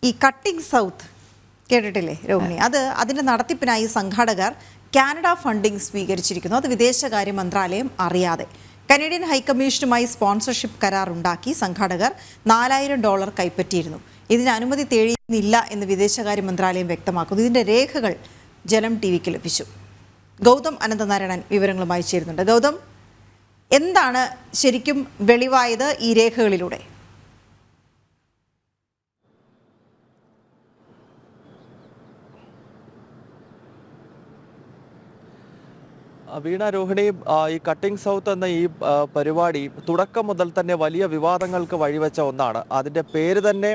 ഈ cutting south കേട്ടിട്ടില്ലേ രോഹിണി? അതിൻ്റെ നടത്തിപ്പിനായി സംഘാടകർ കാനഡ ഫണ്ടിംഗ് സ്വീകരിച്ചിരിക്കുന്നു. അത് വിദേശകാര്യ മന്ത്രാലയം അറിയാതെ. കനേഡിയൻ ഹൈക്കമ്മീഷനുമായി സ്പോൺസർഷിപ്പ് കരാർ ഉണ്ടാക്കി സംഘാടകർ $4000 കൈപ്പറ്റിയിരുന്നു. ഇതിന് അനുമതി തേടിയിരുന്നില്ല എന്ന് വിദേശകാര്യ മന്ത്രാലയം വ്യക്തമാക്കുന്നു. ഇതിൻ്റെ രേഖകൾ ജനം ടിവിക്ക് ലഭിച്ചു. ഗൗതം അനന്തനാരായണൻ വിവരങ്ങളുമായി ചേരുന്നുണ്ട്. ഗൗതം, എന്താണ് ശരിക്കും വെളിവായത് ഈ രേഖകളിലൂടെ? വീണ, രോഹിണി, ഈ കട്ടിംഗ് സൗത്ത് എന്ന ഈ പരിപാടി തുടക്കം മുതൽ തന്നെ വലിയ വിവാദങ്ങൾക്ക് വഴിവെച്ച ഒന്നാണ്. അതിൻ്റെ പേര് തന്നെ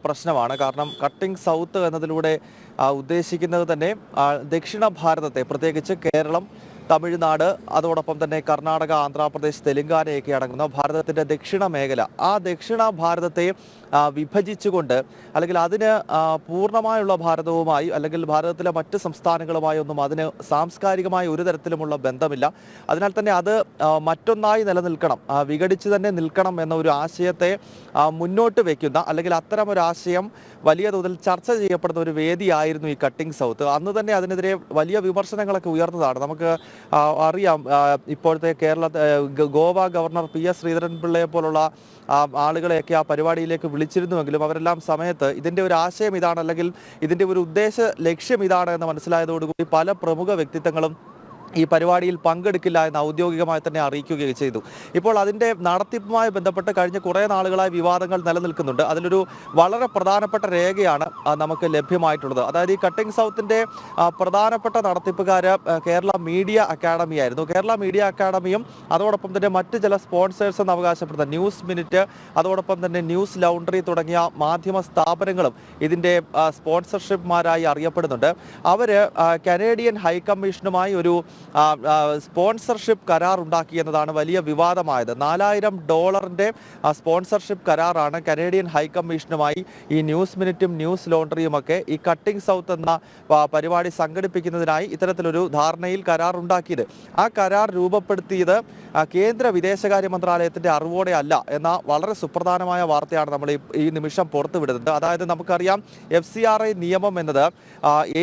പ്രശ്നമാണ്. കാരണം കട്ടിംഗ് സൗത്ത് എന്നതിലൂടെ ഉദ്ദേശിക്കുന്നത് തന്നെ ദക്ഷിണ ഭാരതത്തെ, പ്രത്യേകിച്ച് കേരളം, തമിഴ്നാട്, അതോടൊപ്പം തന്നെ കർണാടക, ആന്ധ്രാപ്രദേശ്, തെലുങ്കാനയൊക്കെ അടങ്ങുന്ന ഭാരതത്തിൻ്റെ ദക്ഷിണ മേഖല, ആ ദക്ഷിണ ഭാരതത്തെ വിഭജിച്ചുകൊണ്ട്, അല്ലെങ്കിൽ അതിന് പൂർണ്ണമായുള്ള ഭാരതവുമായി അല്ലെങ്കിൽ ഭാരതത്തിലെ മറ്റ് സംസ്ഥാനങ്ങളുമായി ഒന്നും അതിന് സാംസ്കാരികമായ ഒരു തരത്തിലുമുള്ള ബന്ധമില്ല. അതിനാൽ തന്നെ അത് മറ്റൊന്നായി നിലനിൽക്കണം, വിഘടിച്ച് തന്നെ നിൽക്കണം എന്ന ഒരു ആശയത്തെ മുന്നോട്ട് വയ്ക്കുന്ന, അല്ലെങ്കിൽ അത്തരം ഒരു ആശയം വലിയ തോതിൽ ചർച്ച ചെയ്യപ്പെടുന്ന ഒരു വേദിയായിരുന്നു ഈ കട്ടിംഗ് സൗത്ത്. അന്ന് തന്നെ അതിനെതിരെ വലിയ വിമർശനങ്ങളൊക്കെ ഉയർന്നതാണ്. നമുക്ക് അറിയാം, ഇപ്പോഴത്തെ ഗോവ ഗവർണർ PS ശ്രീധരൻപിള്ളയെ പോലുള്ള ആളുകളെയൊക്കെ ആ പരിപാടിയിലേക്ക് വിളിച്ചിരുന്നുവെങ്കിലും അവരെല്ലാം സമയത്ത് ഇതിൻ്റെ ഒരു ആശയം ഇതാണ്, അല്ലെങ്കിൽ ഇതിൻ്റെ ഒരു ഉദ്ദേശ ലക്ഷ്യം ഇതാണ് എന്ന് മനസ്സിലായതോടുകൂടി പല പ്രമുഖ വ്യക്തിത്വങ്ങളും ഈ പരിപാടിയിൽ പങ്കെടുക്കില്ല എന്ന് ഔദ്യോഗികമായി തന്നെ അറിയിക്കുകയും ചെയ്തു. ഇപ്പോൾ അതിൻ്റെ നടത്തിപ്പുമായി ബന്ധപ്പെട്ട് കഴിഞ്ഞ കുറേ നാളുകളായി വിവാദങ്ങൾ നിലനിൽക്കുന്നുണ്ട്. അതിലൊരു വളരെ പ്രധാനപ്പെട്ട രേഖയാണ് നമുക്ക് ലഭ്യമായിട്ടുള്ളത്. അതായത് ഈ കട്ടിംഗ് സൗത്തിൻ്റെ പ്രധാനപ്പെട്ട നടത്തിപ്പുകാർ കേരള മീഡിയ അക്കാഡമി ആയിരുന്നു. കേരള മീഡിയ അക്കാഡമിയും അതോടൊപ്പം തന്നെ മറ്റ് ചില സ്പോൺസേഴ്സ് എന്ന് അവകാശപ്പെടുന്ന ന്യൂസ് മിനിറ്റ്, അതോടൊപ്പം തന്നെ ന്യൂസ് ലൗണ്ടറി തുടങ്ങിയ മാധ്യമ സ്ഥാപനങ്ങളും ഇതിൻ്റെ സ്പോൺസർഷിപ്പ്മാരായി അറിയപ്പെടുന്നുണ്ട്. അവർ കനേഡിയൻ ഹൈക്കമ്മീഷനുമായി ഒരു സ്പോൺസർഷിപ്പ് കരാർ ഉണ്ടാക്കി എന്നതാണ് വലിയ വിവാദമായത്. $4000 സ്പോൺസർഷിപ്പ് കരാറാണ് കനേഡിയൻ ഹൈക്കമ്മീഷനുമായി ഈ ന്യൂസ് മിനിറ്റും ന്യൂസ് ലോണ്ടറിയും ഒക്കെ ഈ കട്ടിംഗ് സൗത്ത് എന്ന പരിപാടി സംഘടിപ്പിക്കുന്നതിനായി ഇത്തരത്തിലൊരു ധാരണയിൽ കരാർ ഉണ്ടാക്കിയത്. ആ കരാർ രൂപപ്പെടുത്തിയത് കേന്ദ്ര വിദേശകാര്യ മന്ത്രാലയത്തിൻ്റെ അറിവോടെ അല്ല എന്ന വളരെ സുപ്രധാനമായ വാർത്തയാണ് നമ്മൾ ഈ നിമിഷം പുറത്തുവിടുന്നത്. അതായത് നമുക്കറിയാം, FCRA നിയമം എന്നത്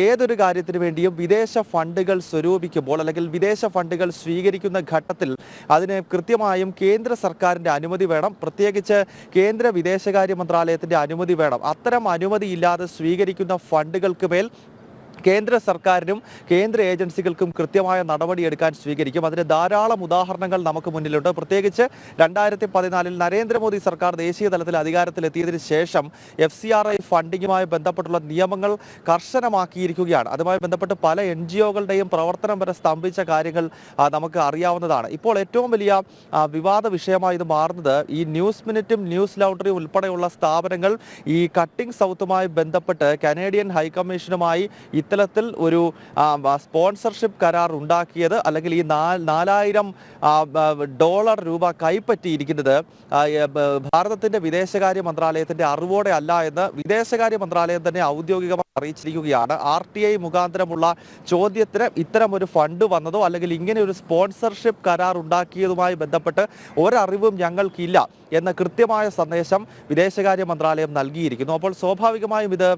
ഏതൊരു കാര്യത്തിന് വേണ്ടിയും വിദേശ ഫണ്ടുകൾ സ്വരൂപിക്കുമ്പോൾ അല്ലെങ്കിൽ വിദേശ ഫണ്ടുകൾ സ്വീകരിക്കുന്ന ഘട്ടത്തിൽ അതിന് കൃത്യമായും കേന്ദ്ര സർക്കാരിൻ്റെ അനുമതി വേണം, പ്രത്യേകിച്ച് കേന്ദ്ര വിദേശകാര്യ മന്ത്രാലയത്തിൻ്റെ അനുമതി വേണം. അത്തരം അനുമതി ഇല്ലാതെ സ്വീകരിക്കുന്ന ഫണ്ടുകൾക്ക് മേൽ കേന്ദ്ര സർക്കാരിനും കേന്ദ്ര ഏജൻസികൾക്കും കൃത്യമായ നടപടിയെടുക്കാൻ സ്വീകരിക്കും. അതിന് ധാരാളം ഉദാഹരണങ്ങൾ നമുക്ക് മുന്നിലുണ്ട്. പ്രത്യേകിച്ച് 2014 നരേന്ദ്രമോദി സർക്കാർ ദേശീയ തലത്തിൽ അധികാരത്തിലെത്തിയതിനു ശേഷം FCRA ഫണ്ടിങ്ങുമായി ബന്ധപ്പെട്ടുള്ള നിയമങ്ങൾ കർശനമാക്കിയിരിക്കുകയാണ്. അതുമായി ബന്ധപ്പെട്ട് പല NGOകളുടെയും പ്രവർത്തനം വരെ സ്തംഭിച്ച കാര്യങ്ങൾ നമുക്ക് അറിയാവുന്നതാണ്. ഇപ്പോൾ ഏറ്റവും വലിയ വിവാദ വിഷയമായി ഇത് മാറുന്നത് ഈ ന്യൂസ് മിനിറ്റും ന്യൂസ് ലൗണ്ടറിയും ഉൾപ്പെടെയുള്ള സ്ഥാപനങ്ങൾ ഈ കട്ടിംഗ് സൗത്തുമായി ബന്ധപ്പെട്ട് കനേഡിയൻ ഹൈക്കമ്മീഷനുമായി ഇത്തരത്തിൽ ഒരു സ്പോൺസർഷിപ്പ് കരാർ ഉണ്ടാക്കിയത്, അല്ലെങ്കിൽ ഈ $4000 കൈപ്പറ്റിയിരിക്കുന്നത് ഭാരതത്തിൻ്റെ വിദേശകാര്യ മന്ത്രാലയത്തിൻ്റെ അറിവോടെ അല്ല എന്ന് വിദേശകാര്യ മന്ത്രാലയം തന്നെ ഔദ്യോഗികമായി അറിയിച്ചിരിക്കുകയാണ്. RTI മുഖാന്തരമുള്ള ചോദ്യത്തിന് ഇത്തരം ഒരു ഫണ്ട് വന്നതോ അല്ലെങ്കിൽ ഇങ്ങനെ ഒരു സ്പോൺസർഷിപ്പ് കരാർ ഉണ്ടാക്കിയതുമായി ബന്ധപ്പെട്ട് ഒരറിവും ഞങ്ങൾക്കില്ല എന്ന കൃത്യമായ സന്ദേശം വിദേശകാര്യ മന്ത്രാലയം നൽകിയിരിക്കുന്നു. അപ്പോൾ സ്വാഭാവികമായും ഇത്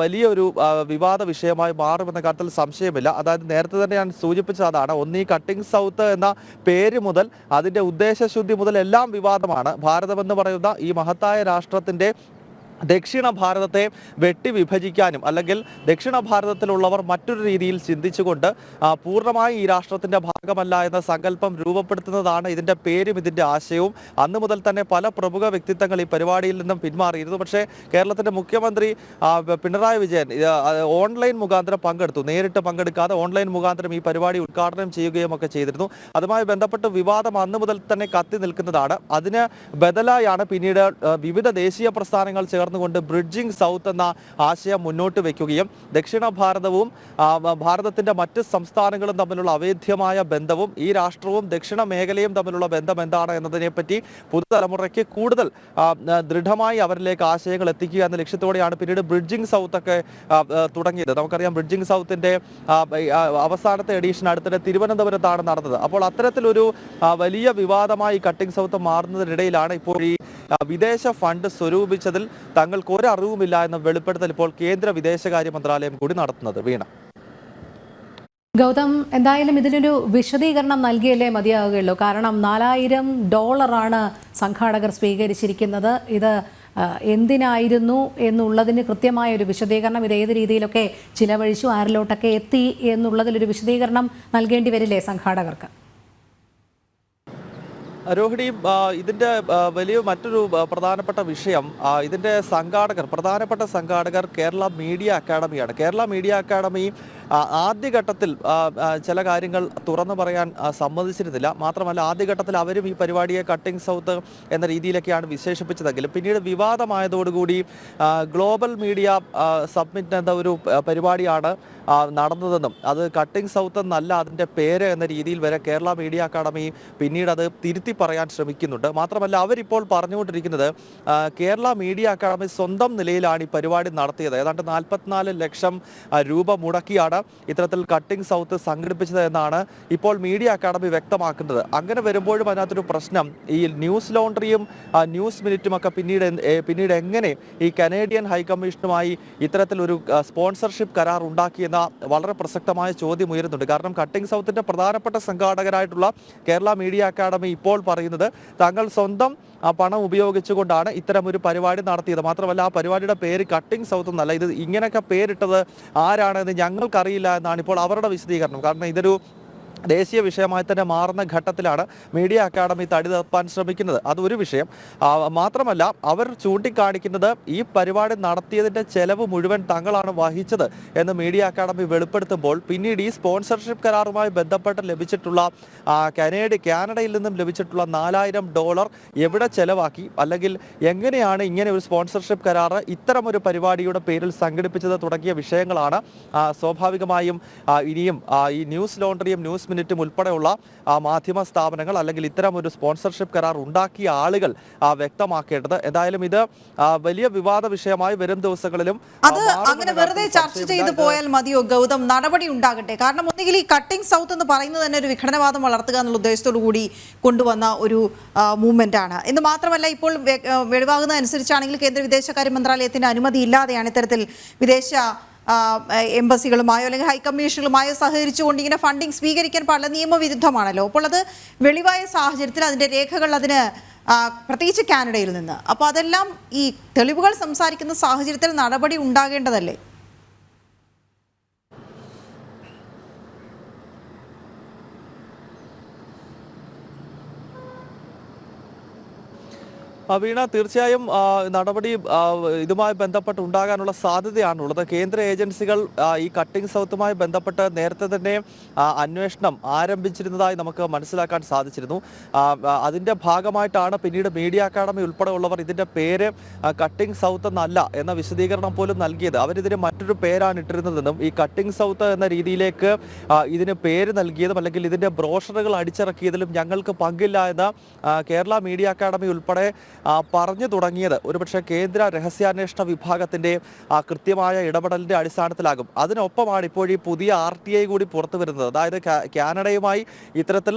വലിയൊരു വിവാദ വിഷയമായി മാറുമെന്ന കാര്യത്തിൽ സംശയമില്ല. അതായത് നേരത്തെ തന്നെ ഞാൻ സൂചിപ്പിച്ചത് അതാണ്. ഒന്ന്, ഈ കട്ടിംഗ് സൗത്ത് എന്ന പേര് മുതൽ അതിൻ്റെ ഉദ്ദേശശുദ്ധി മുതൽ എല്ലാം വിവാദമാണ്. ഭാരതമെന്ന് പറയുന്ന ഈ മഹത്തായ രാഷ്ട്രത്തിൻ്റെ ദക്ഷിണ ഭാരതത്തെ വെട്ടി വിഭജിക്കാനും അല്ലെങ്കിൽ ദക്ഷിണ ഭാരതത്തിലുള്ളവർ മറ്റൊരു രീതിയിൽ ചിന്തിച്ചുകൊണ്ട് പൂർണ്ണമായി ഈ രാഷ്ട്രത്തിൻ്റെ ഭാഗമല്ല എന്ന സങ്കല്പം രൂപപ്പെടുത്തുന്നതാണ് ഇതിൻ്റെ പേരും ഇതിൻ്റെ ആശയവും. അന്ന് മുതൽ തന്നെ പല പ്രമുഖ വ്യക്തിത്വങ്ങൾ ഈ പരിപാടിയിൽ നിന്നും പിന്മാറിയിരുന്നു. പക്ഷേ കേരളത്തിൻ്റെ മുഖ്യമന്ത്രി പിണറായി വിജയൻ ഓൺലൈൻ മുഖാന്തരം പങ്കെടുത്തു. നേരിട്ട് പങ്കെടുക്കാതെ ഓൺലൈൻ മുഖാന്തരം ഈ പരിപാടി ഉദ്ഘാടനം ചെയ്യുകയും ഒക്കെ ചെയ്തിരുന്നു. അതുമായി ബന്ധപ്പെട്ട് വിവാദം അന്ന് മുതൽ തന്നെ കത്തി നിൽക്കുന്നതാണ്. അതിന് ബദലായാണ് പിന്നീട് വിവിധ ദേശീയ പ്രസ്ഥാനങ്ങൾ കൊണ്ട് ബ്രിഡ്ജിംഗ് സൗത്ത് എന്ന ആശയം മുന്നോട്ട് വയ്ക്കുകയും ദക്ഷിണ ഭാരതവും ഭാരതത്തിന്റെ മറ്റ് സംസ്ഥാനങ്ങളും തമ്മിലുള്ള അവേദ്യമായ ബന്ധവും ഈ രാഷ്ട്രവും ദക്ഷിണ മേഖലയും തമ്മിലുള്ള ബന്ധം എന്താണ് എന്നതിനെപ്പറ്റി പുതുതലമുറയ്ക്ക് കൂടുതൽ ദൃഢമായി അവരിലേക്ക് ആശയങ്ങൾ എത്തിക്കുക എന്ന ലക്ഷ്യത്തോടെയാണ് പിന്നീട് ബ്രിഡ്ജിംഗ് സൗത്ത് ഒക്കെ തുടങ്ങിയത്. നമുക്കറിയാം, ബ്രിഡ്ജിംഗ് സൗത്തിന്റെ അവസാനത്തെ എഡീഷൻ അടുത്തിടെ തിരുവനന്തപുരത്താണ് നടന്നത്. അപ്പോൾ അത്തരത്തിലൊരു വലിയ വിവാദമായി കട്ടിംഗ് സൗത്ത് മാറുന്നതിനിടയിലാണ് ഇപ്പോൾ ഈ വിദേശ ഫണ്ട് സ്വരൂപിച്ചതിൽ തങ്ങൾക്ക് ഒരറിവുമില്ല എന്ന വെളിപ്പെടുത്തൽ ഇപ്പോൾ കേന്ദ്ര വിദേശകാര്യ മന്ത്രാലയം കൂടി നടത്തുന്നത്. വീണ. ഗൗതം, എന്തായാലും ഇതിനൊരു വിശദീകരണം നൽകിയല്ലേ മതിയാവുകയുള്ളൂ. കാരണം $4000 സംഘാടകർ സ്വീകരിച്ചിരിക്കുന്നത്. ഇത് എന്തിനായിരുന്നു എന്നുള്ളതിന് കൃത്യമായ ഒരു വിശദീകരണം, ഇത് ഏത് രീതിയിലൊക്കെ ചിലവഴിച്ചു, ആരിലോട്ടൊക്കെ എത്തി എന്നുള്ളതിലൊരു വിശദീകരണം നൽകേണ്ടി വരില്ലേ സംഘാടകർക്ക്? രോഹിണി, ഇതിൻ്റെ വലിയ മറ്റൊരു പ്രധാനപ്പെട്ട വിഷയം, ഇതിൻ്റെ പ്രധാനപ്പെട്ട സംഘാടകർ കേരള മീഡിയ അക്കാഡമിയാണ്. കേരള മീഡിയ അക്കാഡമി ആദ്യഘട്ടത്തിൽ ചില കാര്യങ്ങൾ തുറന്നു പറയാൻ സമ്മതിച്ചിരുന്നില്ല. മാത്രമല്ല, ആദ്യഘട്ടത്തിൽ അവരും ഈ പരിപാടിയെ കട്ടിംഗ് സൗത്ത് എന്ന രീതിയിലൊക്കെയാണ് വിശേഷിപ്പിച്ചതെങ്കിലും പിന്നീട് വിവാദമായതോടുകൂടി ഗ്ലോബൽ മീഡിയ സബ്മിറ്റ് എന്ന ഒരു പരിപാടിയാണ് നടന്നതെന്നും അത് കട്ടിംഗ് സൗത്ത് എന്നല്ല അതിൻ്റെ പേര് എന്ന രീതിയിൽ വരെ കേരള മീഡിയ അക്കാഡമി പിന്നീട് അത് തിരുത്തി പറയാൻ ശ്രമിക്കുന്നുണ്ട്. മാത്രമല്ല, അവരിപ്പോൾ പറഞ്ഞുകൊണ്ടിരിക്കുന്നത് കേരള മീഡിയ അക്കാഡമി സ്വന്തം നിലയിലാണ് ഈ പരിപാടി നടത്തിയത്. ഏതാണ്ട് 44 ലക്ഷം രൂപ മുടക്കിയാണ് ഇത്തരത്തിൽ കട്ടിംഗ് സൗത്ത് സംഘടിപ്പിച്ചത് എന്നാണ് ഇപ്പോൾ മീഡിയ അക്കാഡമി വ്യക്തമാക്കുന്നത്. അങ്ങനെ വരുമ്പോഴും അതിനകത്തൊരു പ്രശ്നം, ഈ ന്യൂസ് ലോണ്ടറിയും ന്യൂസ് മിനിറ്റും ഒക്കെ പിന്നീട് എങ്ങനെ ഈ കനേഡിയൻ ഹൈക്കമ്മീഷനുമായി ഇത്തരത്തിലൊരു സ്പോൺസർഷിപ്പ് കരാർ ഉണ്ടാക്കിയെന്ന വളരെ പ്രസക്തമായ ചോദ്യം ഉയരുന്നുണ്ട്. കാരണം കട്ടിംഗ് സൗത്തിന്റെ പ്രധാനപ്പെട്ട സംഘാടകരായിട്ടുള്ള കേരള മീഡിയ അക്കാഡമി ഇപ്പോൾ പറയുന്നത് തങ്ങൾ സ്വന്തം പണം ഉപയോഗിച്ചുകൊണ്ടാണ് ഇത്തരം ഒരു പരിപാടി നടത്തിയത്. മാത്രമല്ല, ആ പരിപാടിയുടെ പേര് കട്ടിംഗ് സൗത്ത് എന്നല്ല, ഇത് ഇങ്ങനെയൊക്കെ പേരിട്ടത് ആരാണെന്ന് ഞങ്ങൾക്കറിയില്ല എന്നാണ് ഇപ്പോൾ അവരുടെ വിശദീകരണം. കാരണം ഇതൊരു ദേശീയ വിഷയമായി തന്നെ മാറുന്ന ഘട്ടത്തിലാണ് മീഡിയ അക്കാഡമി തടി തപ്പാൻ ശ്രമിക്കുന്നത്. അതൊരു വിഷയം. മാത്രമല്ല, അവർ ചൂണ്ടിക്കാണിക്കുന്നത് ഈ പരിപാടി നടത്തിയതിൻ്റെ ചെലവ് മുഴുവൻ തങ്ങളാണ് വഹിച്ചത് എന്ന് മീഡിയ അക്കാഡമി വെളിപ്പെടുത്തുമ്പോൾ പിന്നീട് ഈ സ്പോൺസർഷിപ്പ് കരാറുമായി ബന്ധപ്പെട്ട് ലഭിച്ചിട്ടുള്ള കാനഡയിൽ നിന്നും ലഭിച്ചിട്ടുള്ള $4000 എവിടെ ചെലവാക്കി, അല്ലെങ്കിൽ എങ്ങനെയാണ് ഇങ്ങനെ ഒരു സ്പോൺസർഷിപ്പ് കരാർ ഇത്തരം ഒരു പരിപാടിയുടെ പേരിൽ സംഘടിപ്പിച്ചത് തുടങ്ങിയ വിഷയങ്ങളാണ് സ്വാഭാവികമായും ഇനിയും ഈ ന്യൂസ് ലോണ്ടറിയും ന്യൂസ് മിനിറ്റും ഉൾപ്പെടെയുള്ള മാധ്യമ സ്ഥാപനങ്ങൾ അല്ലെങ്കിൽ ഇത്തരം ഒരു സ്പോൺസർഷിപ്പ് കരാർ ഉണ്ടാക്കിയ ആളുകൾ വ്യക്തമാക്കേണ്ടത്. എന്തായാലും ഇത് വലിയ വിവാദ വിഷയമായി വരും ദിവസങ്ങളിലും അത് അങ്ങനെ വെറുതെ ചർച്ച ചെയ്തു പോയാൽ മതിയോ ഗൗതം? നടപടി ഉണ്ടാകട്ടെ. കാരണം ഒന്നുകിൽ ഈ കട്ടിംഗ് സൗത്ത് എന്ന് പറയുന്നത് തന്നെ ഒരു വിഘടനവാദം വളർത്തുക എന്നുള്ള ഉദ്ദേശത്തോടു കൂടി കൊണ്ടുവന്ന ഒരു മൂവ്മെന്റ് ആണ്. എന്ന് മാത്രമല്ല, ഇപ്പോൾ വെളിവാകുന്ന അനുസരിച്ചാണെങ്കിൽ കേന്ദ്ര വിദേശകാര്യ മന്ത്രാലയത്തിന്റെ അനുമതി ഇല്ലാതെയാണ് ഇത്തരത്തിൽ വിദേശ എംബസികളുമായോ അല്ലെങ്കിൽ ഹൈക്കമ്മീഷനുകളുമായോ സഹകരിച്ചുകൊണ്ട് ഇങ്ങനെ ഫണ്ടിങ് സ്വീകരിക്കാൻ പാടില്ല, നിയമവിരുദ്ധമാണല്ലോ. അപ്പോൾ അത് വെളിവായ സാഹചര്യത്തിൽ അതിൻ്റെ രേഖകൾ അതിന് പ്രത്യേകിച്ച് കാനഡയിൽ നിന്ന്, അപ്പോൾ അതെല്ലാം ഈ തെളിവുകൾ സംസാരിക്കുന്ന സാഹചര്യത്തിൽ നടപടി ഉണ്ടാകേണ്ടതല്ലേ? വീണ, തീർച്ചയായും നടപടി ഇതുമായി ബന്ധപ്പെട്ട് ഉണ്ടാകാനുള്ള സാധ്യതയാണുള്ളത്. കേന്ദ്ര ഏജൻസികൾ ഈ കട്ടിംഗ് സൗത്തുമായി ബന്ധപ്പെട്ട് നേരത്തെ തന്നെ അന്വേഷണം ആരംഭിച്ചിരുന്നതായി നമുക്ക് മനസ്സിലാക്കാൻ സാധിച്ചിരുന്നു. അതിൻ്റെ ഭാഗമായിട്ടാണ് പിന്നീട് മീഡിയ അക്കാഡമി ഉൾപ്പെടെയുള്ളവർ ഇതിൻ്റെ പേര് കട്ടിംഗ് സൗത്ത് എന്നല്ല എന്ന വിശദീകരണം പോലും നൽകിയത്. അവരിതിന് മറ്റൊരു പേരാണ് ഇട്ടിരുന്നതെന്നും ഈ കട്ടിംഗ് സൗത്ത് എന്ന രീതിയിലേക്ക് ഇതിന് പേര് നൽകിയതും അല്ലെങ്കിൽ ഇതിൻ്റെ ബ്രോഷറുകൾ അടിച്ചിറക്കിയതിലും ഞങ്ങൾക്ക് പങ്കില്ല എന്ന് കേരള മീഡിയ അക്കാഡമി ഉൾപ്പെടെ പറഞ്ഞു തുടങ്ങിയത് ഒരുപക്ഷെ കേന്ദ്ര രഹസ്യാന്വേഷണ വിഭാഗത്തിന്റെ കൃത്യമായ ഇടപെടലിന്റെ അടിസ്ഥാനത്തിലാകും. അതിനൊപ്പമാണ് ഇപ്പോൾ ഈ പുതിയ RTI കൂടി പുറത്തു വരുന്നത്. അതായത് കാനഡയുമായി ഇത്തരത്തിൽ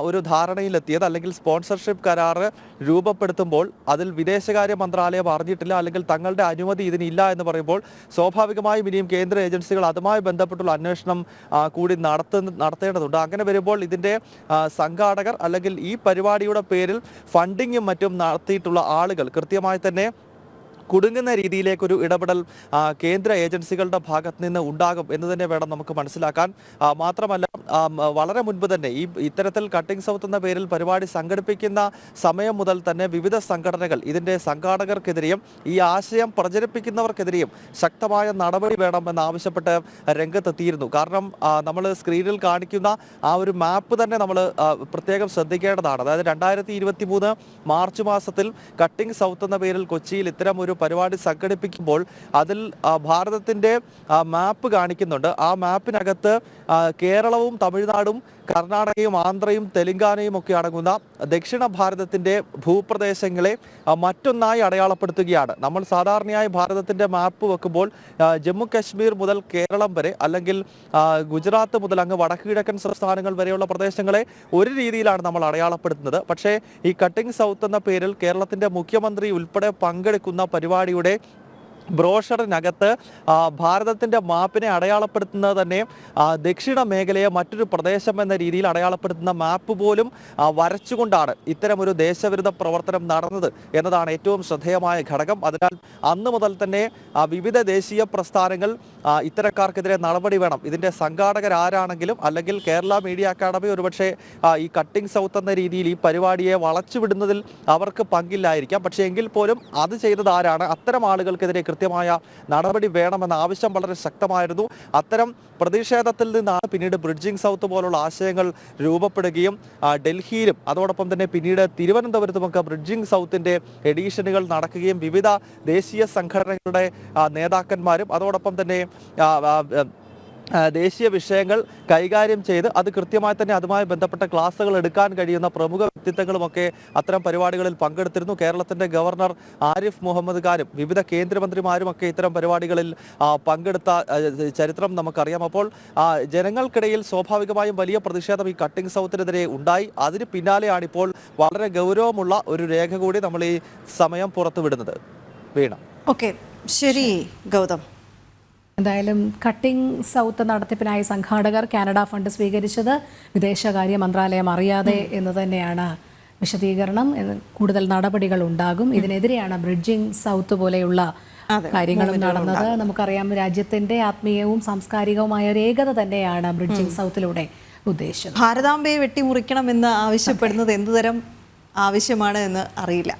ഒരു ധാരണയിലെത്തിയത് അല്ലെങ്കിൽ സ്പോൺസർഷിപ്പ് കരാറ് രൂപപ്പെടുത്തുമ്പോൾ അതിൽ വിദേശകാര്യ മന്ത്രാലയം അറിഞ്ഞിട്ടില്ല അല്ലെങ്കിൽ തങ്ങളുടെ അനുമതി ഇതിനില്ല എന്ന് പറയുമ്പോൾ സ്വാഭാവികമായും ഇനിയും കേന്ദ്ര ഏജൻസികൾ അതുമായി ബന്ധപ്പെട്ടുള്ള അന്വേഷണം കൂടി നടത്തേണ്ടതുണ്ട്. അങ്ങനെ വരുമ്പോൾ ഇതിന്റെ സംഘാടകർ അല്ലെങ്കിൽ ഈ പരിപാടിയുടെ പേരിൽ ഫണ്ടിങ്ങും മറ്റും നടത്തിയിട്ടുള്ള ആളുകൾ കൃത്യമായി തന്നെ കുടുങ്ങുന്ന രീതിയിലേക്കൊരു ഇടപെടൽ കേന്ദ്ര ഏജൻസികളുടെ ഭാഗത്ത് നിന്ന് ഉണ്ടാകും എന്ന് തന്നെ വേണം നമുക്ക് മനസ്സിലാക്കാൻ. മാത്രമല്ല, വളരെ മുൻപ് തന്നെ ഇത്തരത്തിൽ കട്ടിംഗ് സൗത്ത് എന്ന പേരിൽ പരിപാടി സംഘടിപ്പിക്കുന്ന സമയം മുതൽ തന്നെ വിവിധ സംഘടനകൾ ഇതിൻ്റെ സംഘാടകർക്കെതിരെയും ഈ ആശയം പ്രചരിപ്പിക്കുന്നവർക്കെതിരെയും ശക്തമായ നടപടി വേണമെന്നാവശ്യപ്പെട്ട് രംഗത്തെത്തിയിരുന്നു. കാരണം നമ്മൾ സ്ക്രീനിൽ കാണിക്കുന്ന ആ ഒരു മാപ്പ് തന്നെ നമ്മൾ പ്രത്യേകം ശ്രദ്ധിക്കേണ്ടതാണ്. അതായത് 2023 മാർച്ച് മാസത്തിൽ കട്ടിംഗ് സൗത്ത് എന്ന പേരിൽ കൊച്ചിയിൽ ഇത്തരം ഒരു പരിപാടി സംഘടിപ്പിക്കുമ്പോൾ അതിൽ ഭാരതത്തിന്റെ മാപ്പ് കാണിക്കുന്നുണ്ട്. ആ മാപ്പിനകത്ത് കേരളവും തമിഴ്നാടും കർണാടകയും ആന്ധ്രയും തെലങ്കാനയും ഒക്കെ അടങ്ങുന്ന ദക്ഷിണ ഭാരതത്തിന്റെ ഭൂപ്രദേശങ്ങളെ മറ്റൊന്നായി അടയാളപ്പെടുത്തുകയാണ്. നമ്മൾ സാധാരണയായി ഭാരതത്തിന്റെ മാപ്പ് വെക്കുമ്പോൾ ജമ്മു കശ്മീർ മുതൽ കേരളം വരെ അല്ലെങ്കിൽ ഗുജറാത്ത് മുതൽ അങ്ങ് വടക്ക് കിഴക്കൻ സംസ്ഥാനങ്ങൾ വരെയുള്ള പ്രദേശങ്ങളെ ഒരു രീതിയിലാണ് നമ്മൾ അടയാളപ്പെടുത്തുന്നത്. പക്ഷേ ഈ കട്ടിംഗ് സൗത്ത് എന്ന പേരിൽ കേരളത്തിന്റെ മുഖ്യമന്ത്രി ഉൾപ്പെടെ പങ്കെടുക്കുന്ന പരിപാടിയുടെ ബ്രോഷറിനകത്ത് ഭാരതത്തിന്റെ മാപ്പിനെ അടയാളപ്പെടുത്തുന്നത് തന്നെ ദക്ഷിണ മേഖലയെ മറ്റൊരു പ്രദേശം എന്ന രീതിയിൽ അടയാളപ്പെടുത്തുന്ന മാപ്പ് പോലും വരച്ചുകൊണ്ടാണ് ഇത്തരമൊരു ദേശവിരുദ്ധ പ്രവർത്തനം നടന്നത് എന്നതാണ് ഏറ്റവും ശ്രദ്ധേയമായ ഘടകം. അതിനാൽ അന്ന് മുതൽ തന്നെ വിവിധ ദേശീയ പ്രസ്ഥാനങ്ങൾ ഇത്തരക്കാർക്കെതിരെ നടപടി വേണം, ഇതിന്റെ സംഘാടകരാരാണെങ്കിലും അല്ലെങ്കിൽ കേരള മീഡിയ അക്കാദമി ഒരുപക്ഷെ ഈ കട്ടിംഗ് സൗത്ത് എന്ന രീതിയിൽ ഈ പരിപാടിയെ വളച്ചുവിടുന്നതിൽ അവർക്ക് പങ്കില്ലായിരിക്കാം. പക്ഷേ എങ്കിൽ പോലും അത് ചെയ്തത് ആരാണ്, അത്തരം ആളുകൾക്കെതിരെ കൃത്യമായ നടപടി വേണമെന്ന ആവശ്യം വളരെ ശക്തമായിരുന്നു. അത്തരം പ്രതിഷേധത്തിൽ നിന്നാണ് പിന്നീട് ബ്രിഡ്ജിംഗ് സൗത്ത് പോലുള്ള ആശയങ്ങൾ രൂപപ്പെടുകയും ഡൽഹിയിലും അതോടൊപ്പം തന്നെ പിന്നീട് തിരുവനന്തപുരത്തുമൊക്കെ ബ്രിഡ്ജിംഗ് സൗത്തിന്റെ എഡീഷനുകൾ നടക്കുകയും വിവിധ ദേശീയ സംഘടനകളുടെ നേതാക്കന്മാരും അതോടൊപ്പം തന്നെ ദേശീയ വിഷയങ്ങൾ കൈകാര്യം ചെയ്ത് അത് കൃത്യമായി തന്നെ അതുമായി ബന്ധപ്പെട്ട ക്ലാസുകൾ എടുക്കാൻ കഴിയുന്ന പ്രമുഖ വ്യക്തിത്വങ്ങളുമൊക്കെ അത്തരം പരിപാടികളിൽ പങ്കെടുത്തിരുന്നു. കേരളത്തിന്റെ ഗവർണർ ആരിഫ് മുഹമ്മദ് ഖാനും വിവിധ കേന്ദ്രമന്ത്രിമാരുമൊക്കെ ഇത്തരം പരിപാടികളിൽ പങ്കെടുത്ത ചരിത്രം നമുക്കറിയാം. അപ്പോൾ ജനങ്ങൾക്കിടയിൽ സ്വാഭാവികമായും വലിയ പ്രതിഷേധം ഈ കട്ടിംഗ് സൗത്തിനെതിരെ ഉണ്ടായി. അതിന് പിന്നാലെയാണ് ഇപ്പോൾ വളരെ ഗൗരവമുള്ള ഒരു രേഖ കൂടി നമ്മൾ ഈ സമയം പുറത്തുവിടുന്നത്. വീണ. ഓക്കെ, ശരി ഗൗതം. എന്തായാലും കട്ടിംഗ് സൗത്ത് നടത്തിപ്പിനായി സംഘാടകർ കാനഡ ഫണ്ട് സ്വീകരിച്ചത് വിദേശകാര്യ മന്ത്രാലയം അറിയാതെ എന്ന് തന്നെയാണ് വിശദീകരണം. കൂടുതൽ നടപടികൾ ഉണ്ടാകും. ഇതിനെതിരെയാണ് ബ്രിഡ്ജിംഗ് സൗത്ത് പോലെയുള്ള കാര്യങ്ങളും നടന്നത്. നമുക്കറിയാം, രാജ്യത്തിന്റെ ആത്മീയവും സാംസ്കാരികവുമായ ഒരു ഏകത തന്നെയാണ് ബ്രിഡ്ജിംഗ് സൗത്തിലൂടെ ഉദ്ദേശിച്ചത്. ഭാരതാംബയെ വെട്ടിമുറിക്കണമെന്ന് ആവശ്യപ്പെടുന്നത് എന്തുതരം ആവശ്യമാണ് എന്ന് അറിയില്ല.